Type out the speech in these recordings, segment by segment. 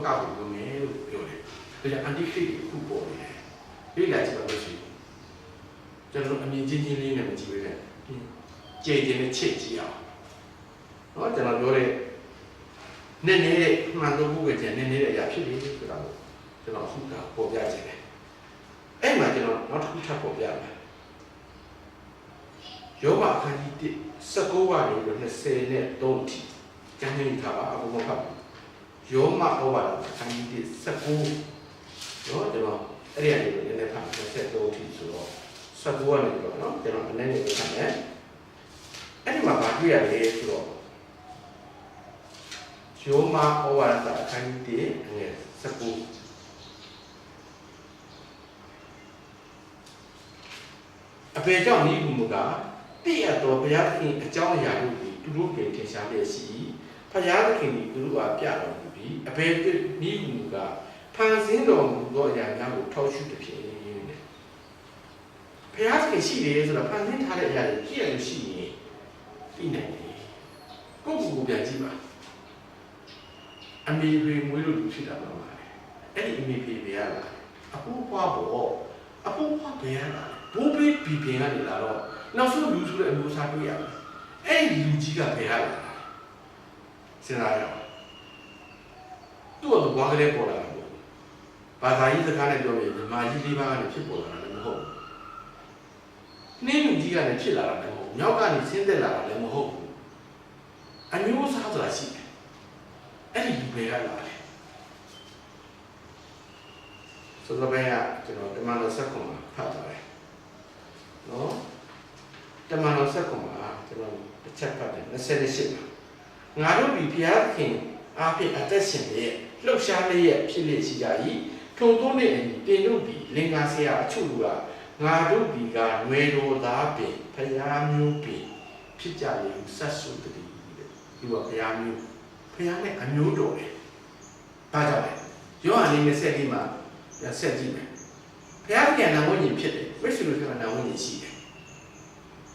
ကောက်ဘူးမယ်လို့ပြောတယ်ဒါကြောင့်အန်တီခရစ်ခုပေါ်နေတယ်ဒီလာကြည့်ပါလို့ရှိရင်ကျွန်တော်အမြင်ချင်းချင်းလေးနဲ့မကြည့်ရတဲ့ကြေကျင်နဲ့ချစ်ကြည့်အောင်နော်ကျွန်တော်ပြောတဲ့နည်းနည်းတဲ့မှန်တော့ဘုရားကျန်နည်းနည်းတဲ့အရာဖြစ်နေဆိုတာကိုကျွန်တော်ခုကပေါ်ပြခြင်းတယ်အဲ့မှာကျွန်တော်နောက်တစ်ခုထပ်ပေါ်ပြမယ်ယောဘအခန်းကြီး19ကနေ20နဲ့3အထိကျမ်းစာထားပါအကုန်လုံးဖတ်ယောမဩဝါဒအခန်းကြီး19နော်ကျွန်တော်အဲ့ဒီအရေးကိုနည်းနည်းဖတ်23အထိဆိုတော့19ကနေတော့နော်ကျွန်တော်အနေနဲ့ဖတ်မယ်အဲ့ဒီမှာဗာတွေ့ရလေဆိုတော့ယောမဩဝါဒအခန်းကြီး19အပေကြောင့်ဤဘုမကတည့်ရတော်ဘုရားသခင်အကြောင်းအရာတို့သည်သူတို့ကိုထင်ရှားလျက်ရှိဘုရားသခင်သည်သူတို့အားပြတော်မူပြီးအပေဤဘုမကဖန်ဆင်းတော်မူသောအရာများကိုထောက်ရှုသည်ဖြစ်နေတယ်ဘုရားသခင်ရှိတယ်ဆိုတော့ဖန်ဆင်းထားတဲ့အရာတွေကြည့်ရလို့ရှိရင်ပြီးနိုင်တယ်ကိုယ့်ကိုယ်ပြန်ကြည့်ပါအမေဖေမွေးလို့လူဖြစ်တာပါအဲ့ဒီအမေဖေပဲရလားအဖိုးဖွားပေါ့အဖိုးဖွားပဲရလားဘိုးဘေးဘီပင်ကနေလာတော့နောက်ဆုံးလူဆိုတဲ့အမျိုးအစားတွေ့ရတယ်အဲ့ဒီလူကြီးကဘယ်ဟာလဲစဉ်းစားရအောင်သူ့ကတော့ဘာကလေးပေါ်လာတာပေါ့ဘာသာရေးစကားနဲ့ပြောရင်ဓမ္မကြီးလေးပါးကနေဖြစ်ပေါ်လာတာလည်းမဟုတ်ဘူးနှင်းလူကြီးကလည်းဖြစ်လာတာလည်းမဟုတ်ဘူးမြောက်ကနေဆင်းသက်လာတာလည်းမဟုတ်ဘူးအမျိုးအစားဆိုတာရှိတယ်အဲ့ဒီလူဘယ်ကလာလဲဆိုတော့ဘယ်ကကျွန်တော်တမန်တော်ဆက်ခွန်မှာဖတ်ထားတယ်နော်တမန်တော်ဆက်ခွန်မှာကျွန်တော်တစ်ချက်ဖတ်တယ်28မှာငါတို့ဒီဘုရားခင်အားဖြင့်အသက်ရှင်ရဲ့လှုပ်ရှားလျက်ဖြစ်လျက်ရှိကြ၏ထုံသုံးတဲ့တင်တို့ဒီလင်္ကာဆရာအချို့ကငါတို့ဒီကຫນွေတော်သားပင်ဘုရားမျိုးပင်ဖြစ်ကြလေဆက်ဆုတည်းတဲ့ဒီကဘုရားမျိုးဘုရားနဲ့အမျိုးတော်တယ်ဘာကြောင့်လဲယောဟန်လေး20မှာဆက်ကြည့်မယ်ဘုရားကနာဝိညာဉ်ဖြစ်တယ်ဝိသုဒ္ဓကနာဝိညာဉ်ရှိတယ်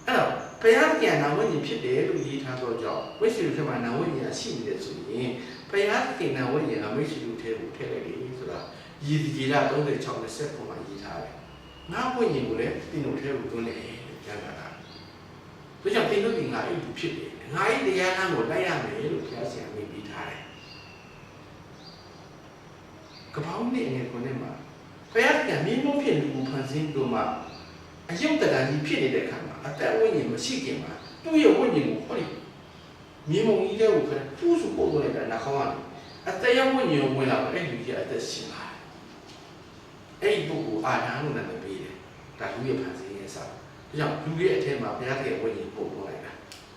အဲ့တော့ဘုရားကနာဝိညာဉ်ဖြစ်တယ်လို့ရေးထားတော့ကြောင့်ဝိသုဒ္ဓကနာဝိညာဉ်ရှိနေတယ်ဆိုရင်ဘုရားကနာဝိညာဉ်ကဝိသုဒ္ဓထဲကိုထည့်လိုက်တယ်ဆိုတာရည်ကြည်လာ36နဲ့ဆက်ပုံမှာရေးထားတယ်ငါဝိညာဉ်ကိုလည်းတင်တို့ထဲကိုသွင်းတယ်ကြားတာဒါကြောင့်တင်တို့ကငါအိပ်ဖြစ်တယ်ငါအိပ်တရားနာကိုလိုက်ရမယ်လို့ဘုရားရှင်ကမိထားတယ်ကပောင်းနဲ့ငယ်ကိုနဲ့မှာဘုရားကမြင်းမိုးဖြစ်လူကိုဖန်ဆင်းတို့မှာအယုတ်တကန်ကြီးဖြစ်နေတဲ့အခါမှာအသက်ဝိညာဉ်မရှိခင်မှာသူ့ရဲ့ဝိညာဉ်ကိုဟောဒီမြင်းမုံကြီးတဲ့ကိုခဏဖူးစုပို့လိုက်တာနှာခေါင်းကနေအသက်ရဲ့ဝိညာဉ်ကိုဝင်လာအဲ့လူကြီးအသက်ရှင်လာအဲ့ဒီပုဂ္ဂိုလ်အာနာလို့နာမည်ပေးတယ်ဒါလူရဲ့ဖန်ဆင်းရဲ့စာဒါကြောင့်လူရဲ့အထက်မှာဘုရားရဲ့ဝိညာဉ်ပို့ပေါ်လိုက်တာ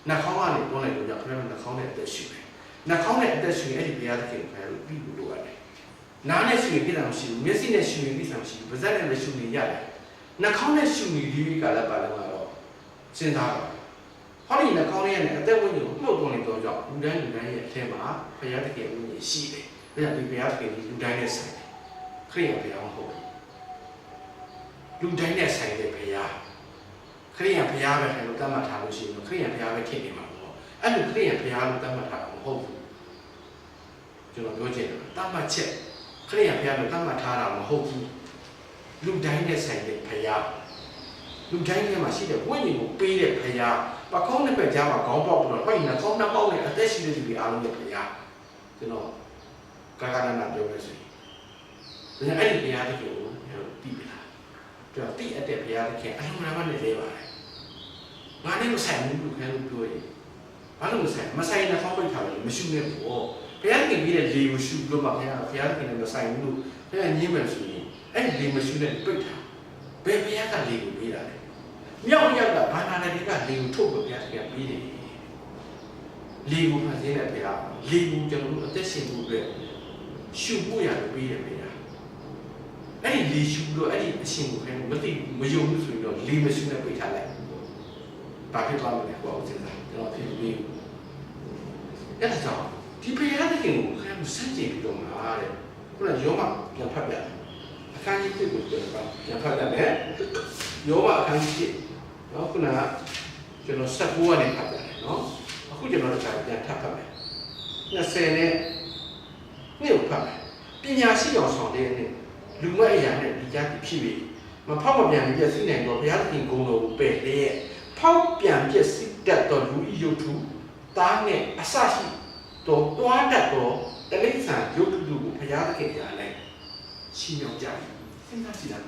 နှာခေါင်းကနေတွန်းလိုက်လို့ကြောင့်ဘုရားနှာခေါင်းနဲ့အသက်ရှင်တယ်နှာခေါင်းနဲ့အသက်ရှင်အဲ့ဒီဘုရားသခင်ကိုဘုရားလို့ပြီးလို့ရတယ်နားနဲ့ရှူရင်ပြတာမရှိဘူးမျက်စိနဲ့ရှူရင်ပြတာမရှိဘူးပါးစပ်နဲ့လည်းရှူရင်ရတယ်နှာခေါင်းနဲ့ရှူရင်ဒီကလည်းပါတော့စဉ်းစားပါဟောဒီနှာခေါင်းရဲ့အသက်ဝိညာဉ်ကိုမှုတ်သွင်းနေတော့ကြောင့်လူတိုင်းရဲ့အထက်မှာဘုရားသခင်ဝိညာဉ်ရှိတယ်ဒါကြောင့်ဒီဘုရားသခင်လူတိုင်းနဲ့ဆိုင်တယ်ခရစ်ယာန်ဘုရားမဟုတ်ဘူးလူတိုင်းနဲ့ဆိုင်တဲ့ဘုရားခရစ်ယာန်ဘုရားပဲလို့တတ်မှတ်ထားလို့ရှိရင်ခရစ်ယာန်ဘုရားပဲဖြစ်နေမှာပေါ့အဲ့လိုခရစ်ယာန်ဘုရားလို့တတ်မှတ်ထားတာမဟုတ်ဘူးကျွန်တော်ပြောချင်တာတတ်မှတ်ချက်ခရစ်ယာန်ဘုရားလို့တတ်မှတ်ထားတာမဟုတ်ဘူးလူတိုင်းနဲ့ဆိုင်တဲ့ဘုရားလူတိုင်းထဲမှာရှိတဲ့ဝိညာဉ်ကိုပေးတဲ့ဘုရားပကောင်းတဲ့ဘက်ကြားမှာခေါင်းပေါက်တော့ဟိုင်းနှကောင်းနှပေါက်နဲ့အသက်ရှိတဲ့သူတွေအားလုံးရဲ့ဘုရားကျွန်တော်ကာကနာပြောလို့ဆိုရင်အဲ့ဒီဘုရားတကယ်ကိုပြီးပြီလားကျွန်တော်တိအပ်တဲ့ဘုရားတကယ်အလုံးစုံနဲ့လဲပါတယ်ငါနဲ့မဆိုင်ဘူးလို့ခင်ဗျားတို့ပြောရင်ဘာလို့မဆိုင်နှကောင်းပိတ်ထားလို့မရှိနဲ့ပေါ့ဘုရားခင်ပြီးတဲ့လေကိုရှုလို့မှဘုရားခင်နဲ့မဆိုင်ဘူးလို့ဘုရားညင်းမယ်ဆိုရင်အဲ့ဒီလေမရှိနဲ့ပိတ်ထားဘယ်ဘုရားကလေကိုပေးတာလဲမြောက်ရက်ကဘာနာနဲ့ကလေကိုထုတ်လို့ဘုရားခင်ပြီးတယ်လေကိုဖန်ဆင်းတဲ့ဘုရားလေကိုကျွန်တော်တို့အသက်ရှင်ဖို့အတွက်ရှုဖို့ရတယ်ပေးတယ်ဘုရားအဲ့ဒီလေရှုလို့အဲ့ဒီအရှင်ကိုခင်မသိမယုံဘူးဆိုရင်တော့လေမရှိနဲ့ပိတ်ထားလိုက်ဘာဖြစ်သွားမလဲပေါ့စဉ်းစားကျွန်တော်ဖြစ်ပြီးအဲ့ဒါကြောင့်ဒီဘုရားသခင်ကိုခင်ဗျစမ်းကြည့်ပြီးတော့မှာတဲ့ခုနယောမပြန်ဖတ်ပြတယ်အခန်းကြီး1ကိုပြန်ဖတ်ရတယ်ယောမအခန်းကြီး1နော်ခုနကကျွန်တော်19ကနေဖတ်ပြတယ်နော်အခုကျွန်တော်တို့ပြန်ထပ်ဖတ်မယ်20နဲ့နေ့ကိုဖတ်မယ် ပညာရှိအောင်ဆောင်တဲ့နဲ့လူမအရာနဲ့ဒီကြားဖြစ်ပြီးမဖောက်မပြန်ပြည့်စည်နိုင်တော့ဘုရားသခင်ဂုဏ်တော်ကိုပယ်တဲ့ဖောက်ပြန်ပြည့်စည်တတ်သောလူဤရုပ်ထုသားနဲ့အစရှိတော့တွားတတ်သောတလိษံရုပ်ထုကိုဘုရားသခင်ကြားလိုက်ရှင်းအောင်ကြတယ်စဉ်းစားကြည့်လား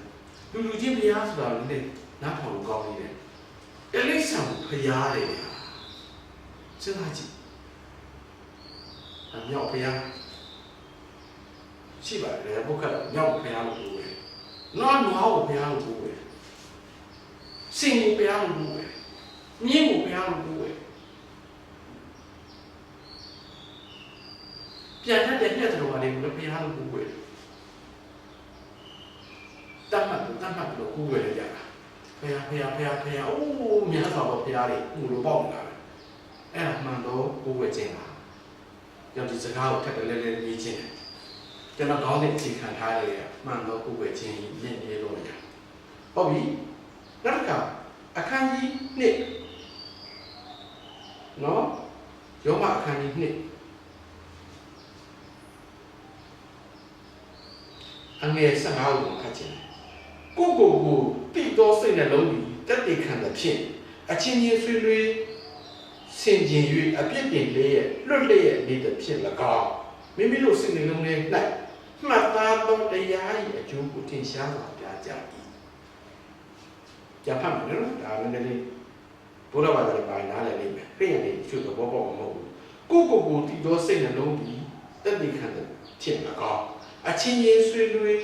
လူချင်းဘုရားဆိုတာလည်းနားထောင်လို့ကောင်းနေတယ်တလိษံကိုဘုရားတယ်စဉ်းစားကြည့်မြောက်ဘုရားရှိပါတယ်ဘုရားမြောက်ဘုရားလို့ပြောတယ်နွားကိုဘုရားလို့ပြောတယ်စင်ကိုဘုရားလို့ပြောတယ်မြင်းကိုဘုရားလို့ပြောတယ်ပြန်တတ်တဲ့ညက်တော်ကလည်းဘုရားလို့ပြောတယ်တတ်မှတ်လို့ကိုယ်ဝယ်ရတာဘုရားအိုးမြတ်စွာဘုရားတွေဟိုလိုပေါ့လာတယ်အဲ့ဒါမှန်တော့ကိုယ်ဝယ်ခြင်းလားကြောင့်ဒီစကားကိုထပ်တယ်လဲရေးခြင်းတယ်ကျွန်တော်ကောင်းတဲ့အခြေခံထားတယ်မှန်တော့ကိုယ်ဝယ်ခြင်းရင်းနေလို့ရဟုတ်ပြီနောက်တစ်ခါအခန်းကြီး1နော်ယောမအခန်းကြီး1အငယ်15ကိုခတ်ခြင်းကိုတိတော်စိတ်နှလုံးကြီးတက်တည်ခံတဲ့ဖြင့်အချင်းချင်းဆွေးနွေးဆင်ခြင်၍အပြစ်တင်လေးရဲ့လွတ်လျက်နေတဲ့ဖြစ်၎င်းမိမိတို့စိတ်နှလုံးထဲ၌မှတ်သားသောတရား၏အကျိုးကိုထင်ရှားစွာပြကြ၏ကြဖတ်မယ်နော်ဒါလည်းဘုရားဘာသာတွေပါနားလည်လိမ့်မယ်ပြင်ရည်ချွတ်တော့ဘောမဟုတ်ဘူးကိုတိတော်စိတ်နှလုံးကြီးတက်တည်ခံတဲ့ဖြစ်၎င်းအချင်းချင်းဆွေးနွေး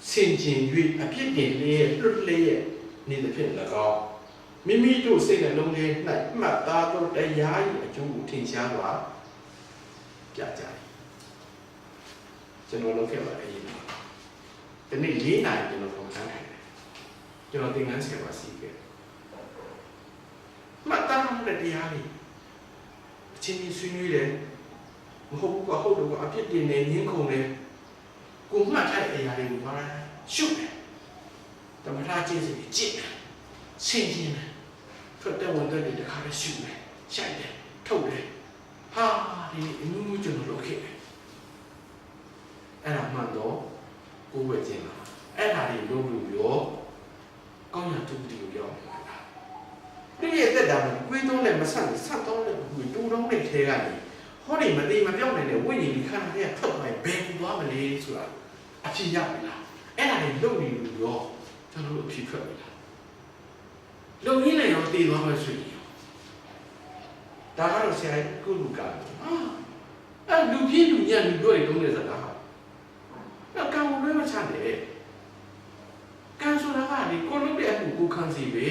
ဆင်ခြင်၍အပြစ်တင်လေးရဲ့လွတ်လျက်နေတဲ့ဖြစ်၎င်းမိမိတို့စိတ်နှလုံးထဲ၌မှတ်သားသောတရား၏အကျိုးကိုထင်ရှားစွာပြကြ၏ကျွန်တော်လုပ်ခဲ့ပါတယ်ဒီနေ့4 နာရီကျွန်တော်ပုံစံထိုင်တယ်ကျွန်တော်သင်ခန်းဆရာပါစီခဲ့မှတ်သားတဲ့တရားလေးအချင်းချင်းဆွေးနွေးတယ်မဟုတ်ဘူးဟုတ်တော့အပြစ်တင်နေငင်းခုန်နေကိုမှတ်ထားတဲ့အရာတွေကိုပါရှုတယ်တမထာကျင့်စီကြည့်ဆင်ခြင်တယ်ထွက်တဲ့ဝန်တဲ့တခါလဲရှုတယ်ရှိုက်တယ်ထုတ်တယ်ဟာဒီအမှုကျွန်တော်လုပ်ခဲ့တယ်အဲ့ဒါမှတော့ကိုယ်ဝဲခြင်းပါအဲ့ဒါတွေလုပ်လို့ရောကောင်းရတူတူပြောနေတာဒီရဲ့တက်တာကိုယ်သုံးနဲ့မဆန့်ဆက်တော့နဲ့ကိုယ်တူတော့နဲ့ထဲကနေဟောဒီမတိမပြောင်းနိုင်တဲ့ဝိညာဉ်ဒီခန္ဓာတွေကထွက်သွားရင်ဘယ်ကူသွားမလဲဆိုတာအဖြစ်ရပြီလားအဲ့ဒါတွေလုပ်နေလို့ရောကျွန်တော်တို့အဖြစ်ထွက်ပြီလားလုံရင်းလည်းရောတည်သွားမှဆိုရင်ဒါကတော့ဆရာကုလူကအဲ့လူပြင်းလူညံ့လူတို့တွေတုံးနေစကားအဲ့ကံကိုလွှဲမချနဲ့ကံဆိုတာကဒီကိုလုံးတဲ့အမှုကိုခံစီပဲ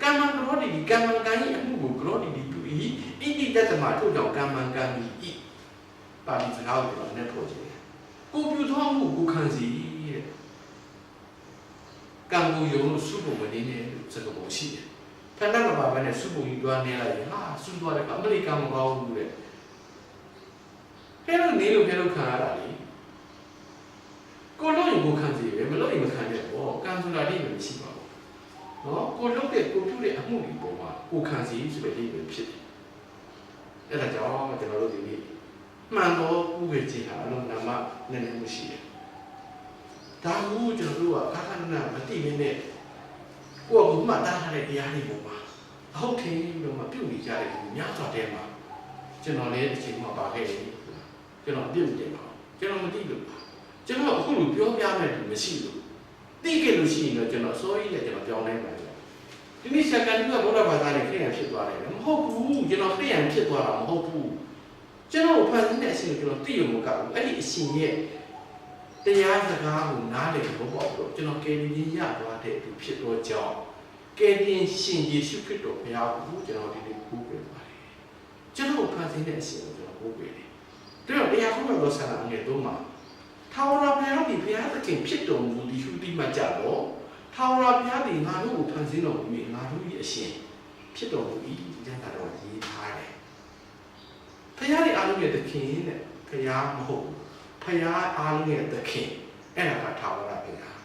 ကံမံကရောဒီကံမံကံဤအမှုကိုကရောဒီတူဤဣတိတတ္တမထို့ကြောင့်ကံမံကံဤပါဠိစကားကိုလည်းထုတ်ခြင်းကိုပြုသောမှုကိုခံစီတဲ့ကံကိုယုံလို့စုဖို့မနေနဲ့စကားပုံရှိတယ်ထဏ္ဍမပါဘဲနဲ့စုဖို့ယူသွားနေလိုက်ရင်ဟာစုသွားတယ်အမေရိကန်မကောင်းဘူးတဲ့ဖဲလို့နေလို့ဖဲလို့ခံရတာလေကိုလို့ရင်ကိုခံစီပဲမလို့ရင်မခံရဘူးကံဆိုတာဒီလိုမရှိပါဘူးနော်ကိုလုပ်တဲ့ကိုပြုတဲ့အမှုတွေပေါ်မှာကိုခံစီဆိုတဲ့ဒီလိုဖြစ်တယ်အဲ့ဒါကြောင့်ကျွန်တော်တို့ဒီနေ့မှန်တော့ဥပ္ပေခြင်းဟာအလုံးနာမနဲ့မှုရှိတယ်ဒါကိုကျွန်တော်တို့ကခါခဏနာမသိနေနဲ့ကိုယ့်ကိုမှတ်သားထားတဲ့တရားတွေပေါ်မှာအဟုတ်ထင်လို့မပြုတ်နေကြတဲ့ဒီများစွာတဲမှာကျွန်တော်လည်းအချိန်မှပါခဲ့တယ်ကျွန်တော်ပြုတ်တယ်ပါကျွန်တော်မသိလို့ကျွန်တော်အခုလိုပြောပြမဲ့လူမရှိလို့သိခဲ့လို့ရှိရင်တော့ကျွန်တော်စိုးရိမ်နဲ့ကျွန်တော်ပြောင်းနိုင်ပါတယ်ဒီနေ့စက္ကန့်ကဘုရားဘာသာနဲ့ခရိယာဖြစ်သွားတယ်မဟုတ်ဘူးကျွန်တော်ခရိယာဖြစ်သွားတာမဟုတ်ဘူးကျွန်တော်ဖန်ဆင်းတဲ့အရှင်ကိုကျွန်တော်သိရမှာကအဲ့ဒီအရှင်ရဲ့တရားစကားကိုနားလည်ဖို့ပေါ့လို့ကျွန်တော်ကယ်တင်ရသွားတဲ့သူဖြစ်တော့ကြောင်းကယ်တင်ရှင်ယေရှုခရစ်တော်ဘုရားကိုကျွန်တော်ဒီနေ့ကိုးကွယ်ပါတယ်ကျွန်တော်ဖန်ဆင်းတဲ့အရှင်ကိုကျွန်တော်ကိုးကွယ်တယ်ဒါတော့တရားဟောတော်ဆရာငယ်တို့မှာထာဝရဘုရားဒီဘုရားသခင်ဖြစ်တော်မူသည်ဟုသိမှကြတော့ထာဝရဘုရားဒီငါတို့ကိုဖန်ဆင်းတော်မူပြီးငါတို့၏အရှင်ဖြစ်တော်မူ၏ကျမ်းစာတော်ရေးထားတယ်ဘုရားရဲ့အားလုံးရဲ့သခင်တဲ့ဘုရားမဟုတ်ဘုရားအားလုံးရဲ့သခင်အဲ့ဒါကထာဝရဘုရား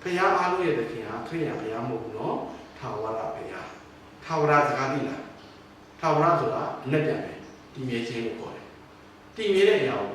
ဘုရားအားလုံးရဲ့သခင်ဟာခရစ်ယာန်ဘုရားမဟုတ်ဘူးနော်ထာဝရဘုရားထာဝရစကားသိလားထာဝရဆိုတာအနက်ပြန်တယ်တည်မြဲခြင်းကိုခေါ်တယ်တည်မြဲတဲ့အရာကို